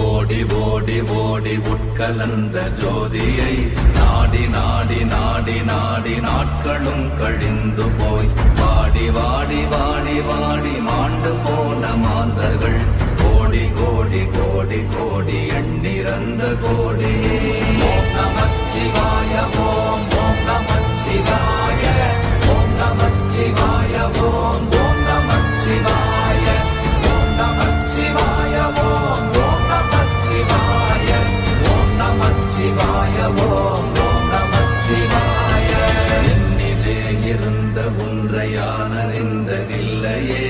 ஓடி ஓடி ஓடி உட்கலந்த ஜோதியை நாடி நாடி நாடி நாடி நாட்களும் கழிந்து போய் வாடி வாடி வாடி வாடி மாண்டு போன மாந்தர்கள் கோடி கோடி கோடி கோடி எண்ணிறந்த கோடி. ஓம் நமச்சிவாய ஓம் ஓம் நமச்சிவாய ஓம் நமச்சிவாய ஓம் ஓம் நமச்சிவாய ஓம் நமச்சிவாய ஓம் ஓம் நமச்சிவாய ஓம் நமச்சிவாய ஓம் ஓம் நமச்சிவாய. என்னிலே இருந்த ஒன்றை யான் அறிந்ததில்லையே,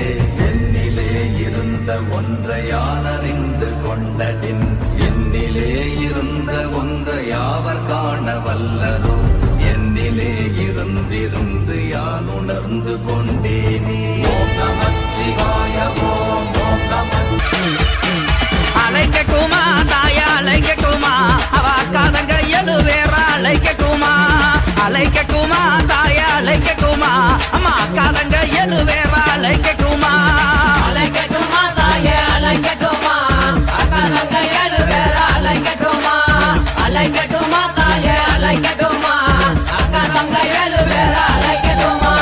என்னிலே இருந்த ஒன்றை யான் அறிந்து கொண்டடின், என்னிலே இருந்த ஒன்றை யாவர் காண வல்லரோ, என்னிலே இருந்திருந்து யான் உணர்ந்து கொண்டேனே. ஓம் நமச்சிவாய ஓம் ஓம் அழைக்கட்டுமா தாயா அழைக்கட்டுமா, அவ அக்காதங்க எழுவேற அழைக்கட்டுமா, அழைக்கட்டுமா தாயா அழைக்கட்டுமா, அம்மா அக்காதங்க எழுவேற அழைக்கட்டுமா, அழைக்கட்டுமா தாயா அழைக்கட்டுமா, அக்காதங்க எழுவேற அழைக்கட்டுமா, அழைக்கட்டுமா தாயா அழைக்கட்டுமா, அக்காதங்க எழுவேற அழைக்கட்டுமா.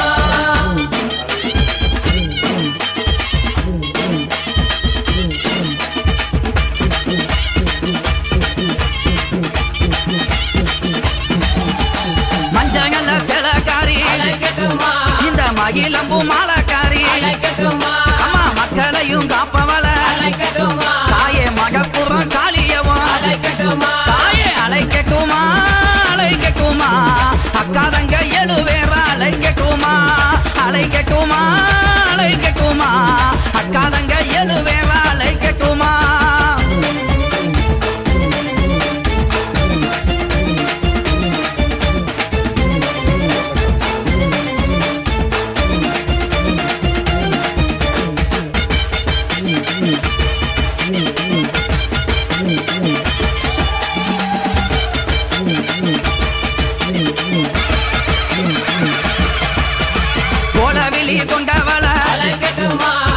மஞ்சங்கல்ல சிலக்காரி இந்த மகிழம்பு மாலக்காரி, அம்மா மக்களையும் காப்பவள தாயே மகப்புறம் காளியவன், தாயே அழைக்கட்டுமா அழைக்கட்டுமா, அக்காதங்க எழுவேற அழைக்கட்டுமா, அழைக்கட்டுமா அழைக்கட்டுமா, அக்காதங்க எழுவேற அழைக்கட்டுமா. கோலவிழி கொண்டவள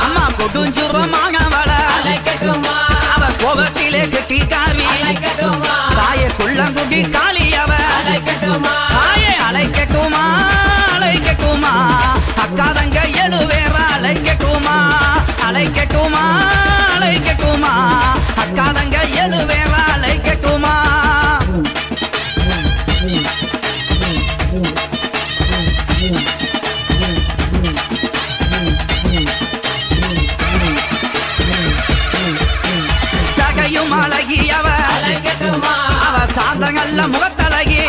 அம்மா கொடுஞ்சுரமானவள, அவ கோபத்திலே கட்டி காவி தாயே குள்ளங்குடி காளியவ, தாயே அழைக்கட்டுமா அழைக்கட்டுமா, அக்காதங்க எழுவேற அழைக்கட்டுமா, அழைக்கட்டுமா அழைக்கட்டுமா, அக்காதங்க எழுவேற அழைக்கட்டுமா. சகையும் அழகியவ அவ சாந்தங்கள்ல முகத்தழகி,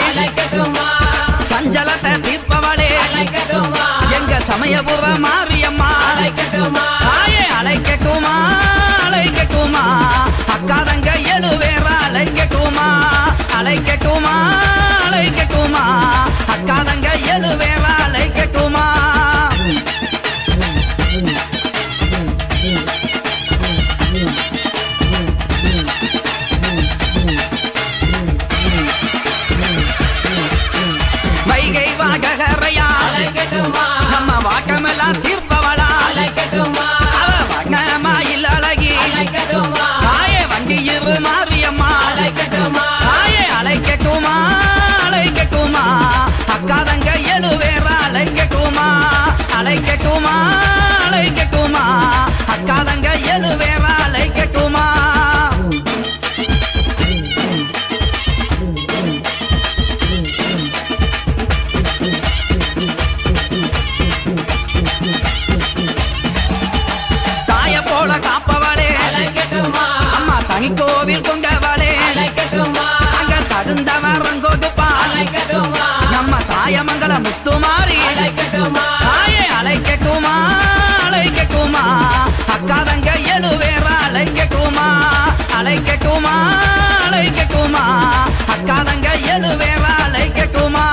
சஞ்சலத்தை தீர்ப்பவளே எங்க சமயபுர மாரியம்மா, தாயே அழைக்கட்டுமா அழைக்கட்டுமா, அக்காதங்க எழுவேற அழைக்கட்டுமா, அழைக்கட்டுமா அழைக்கட்டுமா, அக்காதங்க எழுவேற அழைக்கட்டுமா. வைகை வாகரையா நம்ம வாக்கமெல்லாம் தீர்ப்பவளா, அவ வண்ணமாயில் அழகி தாயே வண்டியிரு மாரியம்மா, தாயே அழைக்கட்டுமா அழைக்கட்டுமா, அக்காதங்க எழுவேற அழைக்கட்டுமா, அழைக்கட்டுமா அழைக்கட்டுமா, அக்காதங்க எழுவேற அழைக்கட்டுமா. தாய போல காப்பவளே அம்மா தனி கோவில் கொண்டவளே, அங்க தகுந்தவரம் கொடுப்பா நம்ம தாயமங்கல முத்துமாரி, தாயே அழைக்கட்டுமா அழைக்கட்டுமா, அக்காதங்க எழுவேற அழைக்கட்டுமா, அழைக்கட்டுமா அழைக்கட்டுமா, அக்காதங்க எழுவேற அழைக்கட்டுமா.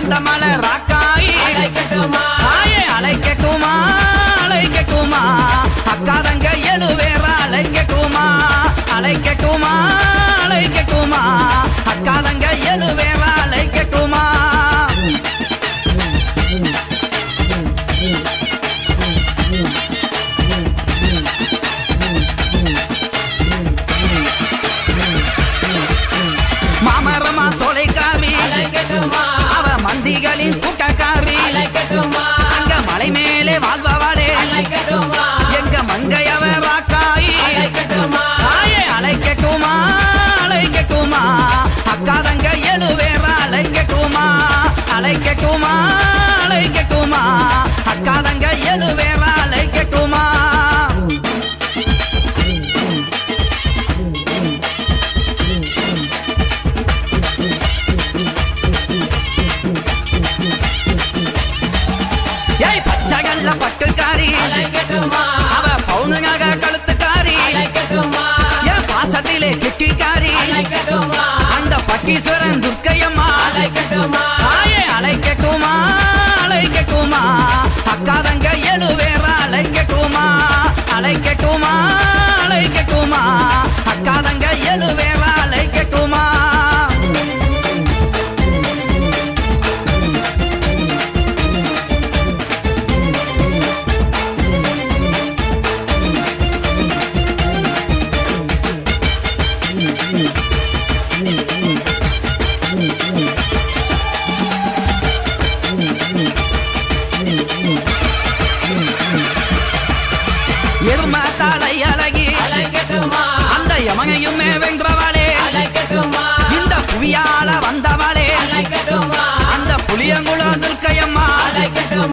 அந்த மலை ராக்காயி அழைக்கட்டுமா தாயே அழைக்கட்டுமா அழைக்கட்டுமா அக்கா தங்க எழுவேற அழைக்கட்டுமா அழைக்கட்டுமா அழைக்கட்டுமா அக்கா தங்க எழுவேற அழைக்கட்டுமா மாமரமா சோலைக்காரி அழைக்கட்டுமா அவ மந்திகளின் கூட்டக்காரி அழைக்கட்டுமா அங்க மலை மேலே வாழ்பவளே அழைக்கட்டுமா எங்க மங்கையவ ராக்காயி அழைக்கட்டுமா தாயே அழைக்கட்டுமா அழைக்கட்டுமா அக்கா தங்க எழுவேற அழைக்கட்டுமா அழைக்கட்டுமா அழைக்கட்டுமா அக்கா தங்க எழுவேற அழைக்கட்டுமா ஏய் பச்சைகள்ல பட்டுக்காரி அழைக்கட்டுமா அவ பவுனுங்க கழுத்துக்காரி அழைக்கட்டுமா என் பாசத்திலே கிட்டிக்காரி அழைக்கட்டுமா அந்த பட்டீஸ்வரன் துர்க்கையம்மா அழைக்கட்டுமா தாயே அழைக்கட்டுமா அழைக்கட்டுமா அக்கா தங்க எழுவேற அழைக்கட்டுமா அழைக்கட்டுமா அழைக்கட்டுமா அக்கா தங்க எழுவேற அழைக்கட்டுமா எரும தலை அழகி அழைக்கட்டுமா அந்த யமனையுமே வென்றவளே அழைக்கட்டுமா இந்த புவியால வந்தவளே அழைக்கட்டுமா அந்த புளியங்குளம் துர்க்கையம்மா